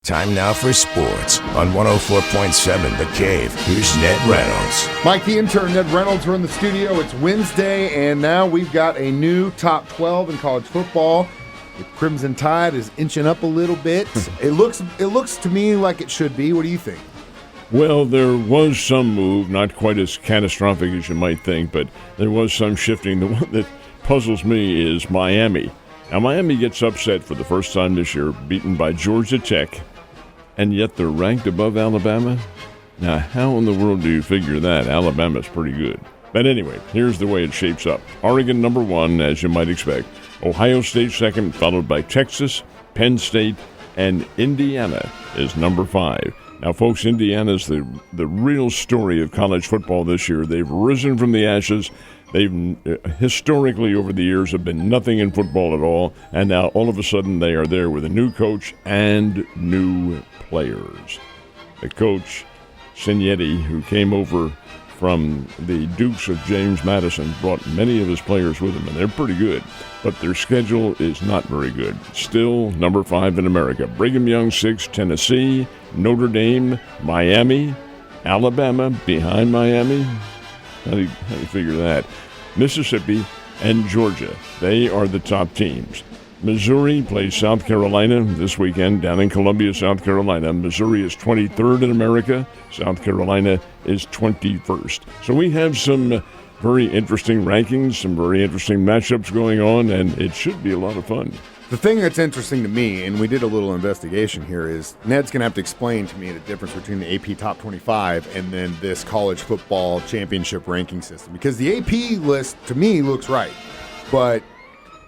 Time now for sports on 104.7 The Cave. Here's Ned Reynolds. Mike the intern, Ned Reynolds, are in the studio. It's Wednesday, and now we've got a new top 12 in college football. The Crimson Tide is inching up a little bit. It looks to me like it should be. What do you think? Well, there was some move, not quite as catastrophic as you might think, but there was some shifting. The one that puzzles me is Miami. Now, Miami gets upset for the first time this year, beaten by Georgia Tech, and yet they're ranked above Alabama? Now, how in the world do you figure that? Alabama's pretty good. But anyway, here's the way it shapes up. Oregon number 1, as you might expect. Ohio State second, followed by Texas, Penn State, and Indiana is number 5. Now, folks, Indiana's the real story of college football this year. They've risen from the ashes. They've historically over the years have been nothing in football at all, and now all of a sudden they are there with a new coach and new players. The coach, Signetti, who came over from the Dukes of James Madison, brought many of his players with him, and they're pretty good, but their schedule is not very good. Still number 5 in America. Brigham Young 6, Tennessee, Notre Dame, Miami, Alabama behind Miami. How do you figure that? Mississippi and Georgia, they are the top teams. Missouri plays South Carolina this weekend down in Columbia, South Carolina. Missouri is 23rd in America. South Carolina is 21st. So we have some very interesting rankings, some very interesting matchups going on, and it should be a lot of fun. The thing that's interesting to me, and we did a little investigation here, is Ned's going to have to explain to me the difference between the AP Top 25 and then this college football championship ranking system. Because the AP list, to me, looks right. But,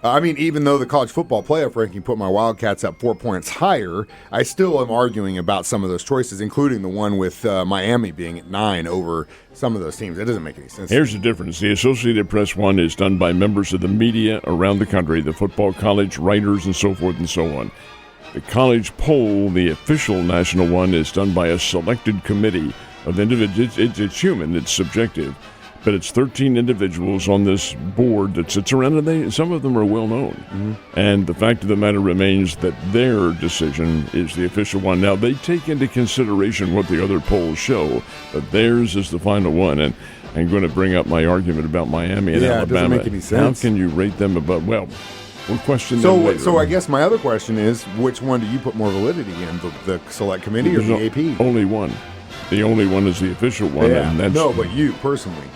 even though the college football playoff ranking put my Wildcats up 4 points higher, I still am arguing about some of those choices, including the one with Miami being at 9 over some of those teams. That doesn't make any sense. Here's the difference. The Associated Press one is done by members of the media around the country, the football college writers and so forth and so on. The college poll, the official national one, is done by a selected committee of individuals. It's human, it's subjective. But it's 13 individuals on this board that sits around, and some of them are well known. Mm-hmm. And the fact of the matter remains that their decision is the official one. Now, they take into consideration what the other polls show, but theirs is the final one. And I'm going to bring up my argument about Miami and Alabama. It doesn't make any sense. How can you rate them above? Well, we'll question them later. So I guess my other question is, which one do you put more validity in, the select committee or the AP? Only one. The only one is the official one. Yeah. And that's, no, but you personally.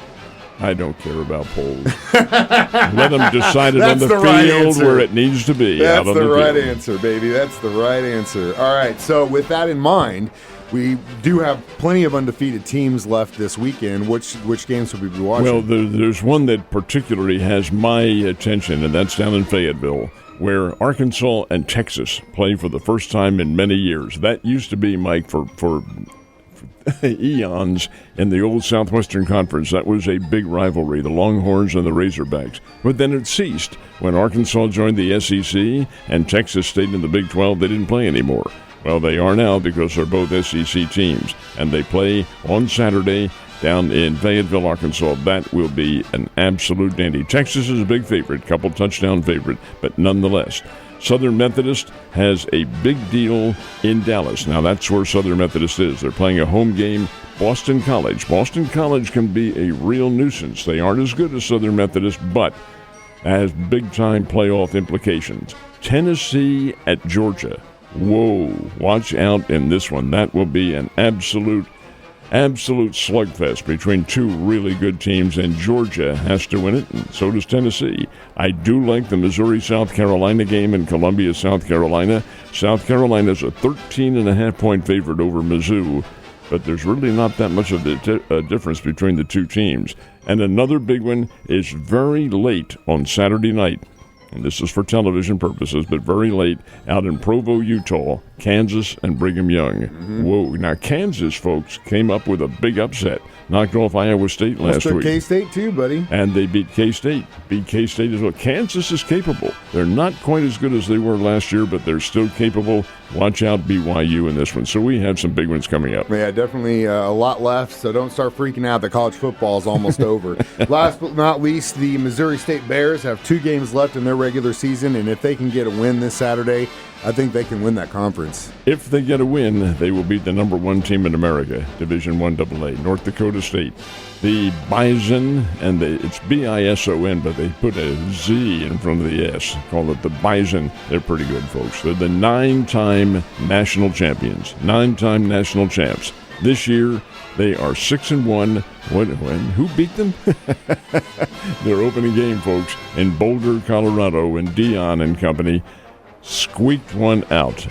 I don't care about polls. Let them decide it on the field where it needs to be. That's out on the right field. answer, baby. That's the right answer. All right, so with that in mind, we do have plenty of undefeated teams left this weekend. Which games will we be watching? Well, there's one that particularly has my attention, and that's down in Fayetteville, where Arkansas and Texas play for the first time in many years. That used to be, Mike, for eons in the old Southwestern Conference. That was a big rivalry, the Longhorns and the Razorbacks. But then it ceased. When Arkansas joined the SEC and Texas stayed in the Big 12, they didn't play anymore. Well, they are now because they're both SEC teams, and they play on Saturday down in Fayetteville, Arkansas. That will be an absolute dandy. Texas is a big favorite, couple touchdown favorite, but nonetheless. Southern Methodist has a big deal in Dallas. Now, that's where Southern Methodist is. They're playing a home game, Boston College. Boston College can be a real nuisance. They aren't as good as Southern Methodist, but has big-time playoff implications. Tennessee at Georgia. Whoa, watch out in this one. That will be an absolute slugfest between two really good teams, and Georgia has to win it, and so does Tennessee. I do like the Missouri-South Carolina game in Columbia, South Carolina. South Carolina's a 13.5-point favorite over Mizzou, but there's really not that much of a difference between the two teams. And another big one is very late on Saturday night. And this is for television purposes, but very late, out in Provo, Utah, Kansas and Brigham Young. Mm-hmm. Whoa. Now, Kansas, folks, came up with a big upset. Knocked off Iowa State last week. K-State, too, buddy. And they beat K-State. Beat K-State as well. Kansas is capable. They're not quite as good as they were last year, but they're still capable. Watch out BYU in this one. So we have some big ones coming up. Yeah, definitely a lot left, so don't start freaking out that college football is almost over. Last but not least, the Missouri State Bears have 2 games left in their regular season, and if they can get a win this Saturday, I think they can win that conference. If they get a win, they will beat the number 1 team in America, Division I AA, North Dakota State. The Bison, and it's Bison, but they put a Z in front of the S. Call it the Bison. They're pretty good, folks. They're the 9-time national champions, 9-time national champs. This year, they are 6-1. Who beat them? Their opening game, folks, in Boulder, Colorado, and Dion and company squeaked one out.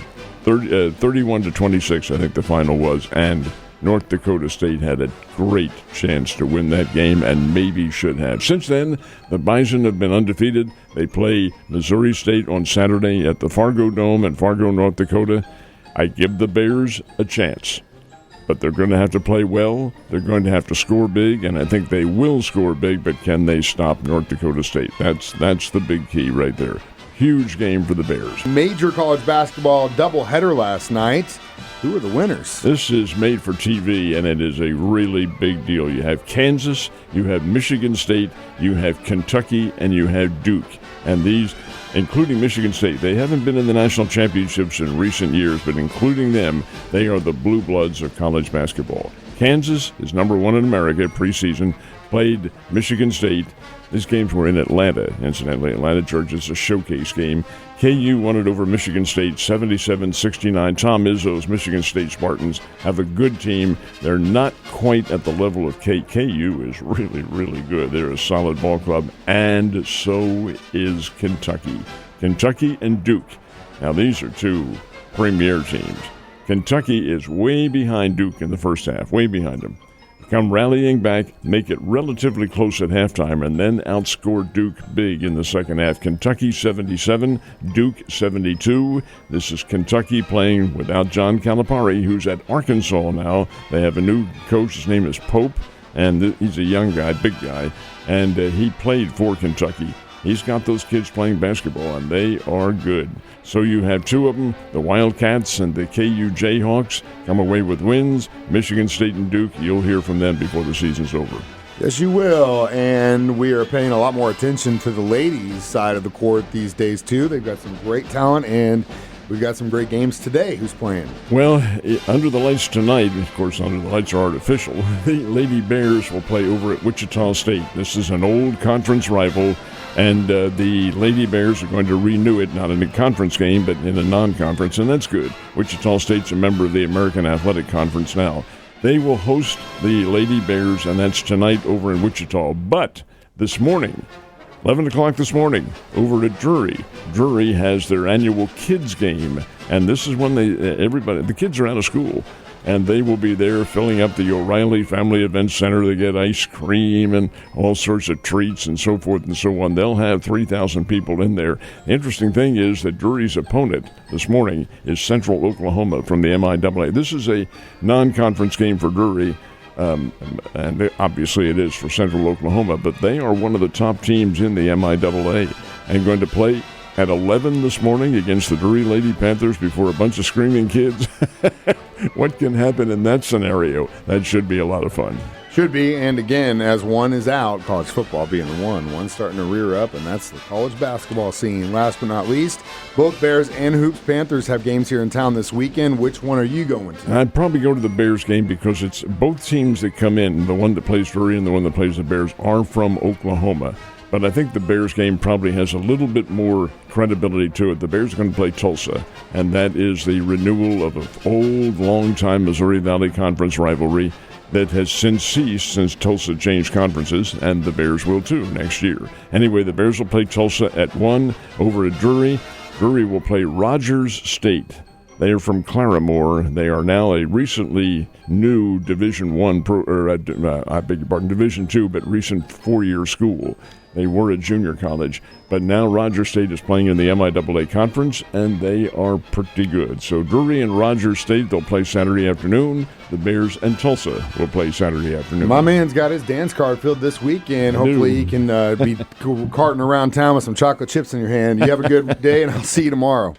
31-26, I think the final was, and North Dakota State had a great chance to win that game and maybe should have. Since then, the Bison have been undefeated. They play Missouri State on Saturday at the Fargo Dome in Fargo, North Dakota. I give the Bears a chance, but they're going to have to play well. They're going to have to score big, and I think they will score big, but can they stop North Dakota State? That's the big key right there. Huge game for the Bears. Major college basketball doubleheader last night. Who are the winners? This is made for TV, and it is a really big deal. You have Kansas, you have Michigan State, you have Kentucky, and you have Duke. And these, including Michigan State, they haven't been in the national championships in recent years, but including them, they are the blue bloods of college basketball. Kansas is number 1 in America preseason, played Michigan State. These games were in Atlanta, incidentally. Atlanta, Georgia is a showcase game. KU won it over Michigan State, 77-69. Tom Izzo's Michigan State Spartans have a good team. They're not quite at the level of KU is really, really good. They're a solid ball club, and so is Kentucky. Kentucky and Duke. Now, these are 2 premier teams. Kentucky is way behind Duke in the first half, way behind them. Come rallying back, make it relatively close at halftime, and then outscore Duke big in the second half. Kentucky 77, Duke 72. This is Kentucky playing without John Calipari, who's at Arkansas now. They have a new coach. His name is Pope, and he's a young guy, big guy, and he played for Kentucky. He's got those kids playing basketball, and they are good. So you have 2 of them, the Wildcats and the KU Jayhawks, come away with wins. Michigan State and Duke, you'll hear from them before the season's over. Yes, you will, and we are paying a lot more attention to the ladies' side of the court these days, too. They've got some great talent, and we've got some great games today. Who's playing? Well, under the lights tonight, of course, under the lights are artificial, the Lady Bears will play over at Wichita State. This is an old conference rival. And the Lady Bears are going to renew it, not in a conference game, but in a non-conference, and that's good. Wichita State's a member of the American Athletic Conference now. They will host the Lady Bears, and that's tonight over in Wichita. But this morning, 11 o'clock this morning, over at Drury. Drury has their annual kids game, and this is when the kids are out of school. And they will be there filling up the O'Reilly Family Event Center. They get ice cream and all sorts of treats and so forth and so on. They'll have 3,000 people in there. The interesting thing is that Drury's opponent this morning is Central Oklahoma from the MIAA. This is a non-conference game for Drury, and obviously it is for Central Oklahoma, but they are one of the top teams in the MIAA and going to play at 11 this morning against the Drury Lady Panthers before a bunch of screaming kids. What can happen in that scenario? That should be a lot of fun. Should be, and again, as one is out, college football being the one's starting to rear up, and that's the college basketball scene. Last but not least, both Bears and Hoops Panthers have games here in town this weekend. Which one are you going to? I'd probably go to the Bears game because it's both teams that come in, the one that plays Drury and the one that plays the Bears, are from Oklahoma. But I think the Bears game probably has a little bit more credibility to it. The Bears are going to play Tulsa, and that is the renewal of an old, long-time Missouri Valley Conference rivalry that has since ceased since Tulsa changed conferences, and the Bears will too next year. Anyway, the Bears will play Tulsa at 1 over at Drury. Drury will play Rogers State. They are from Claremore. They are now a recently new Division Division II, but recent 4-year school. They were a junior college, but now Rogers State is playing in the MIAA Conference, and they are pretty good. So Drury and Rogers State, they'll play Saturday afternoon. The Bears and Tulsa will play Saturday afternoon. My man's got his dance card filled this weekend. Hopefully he can be carting around town with some chocolate chips in your hand. You have a good day, and I'll see you tomorrow.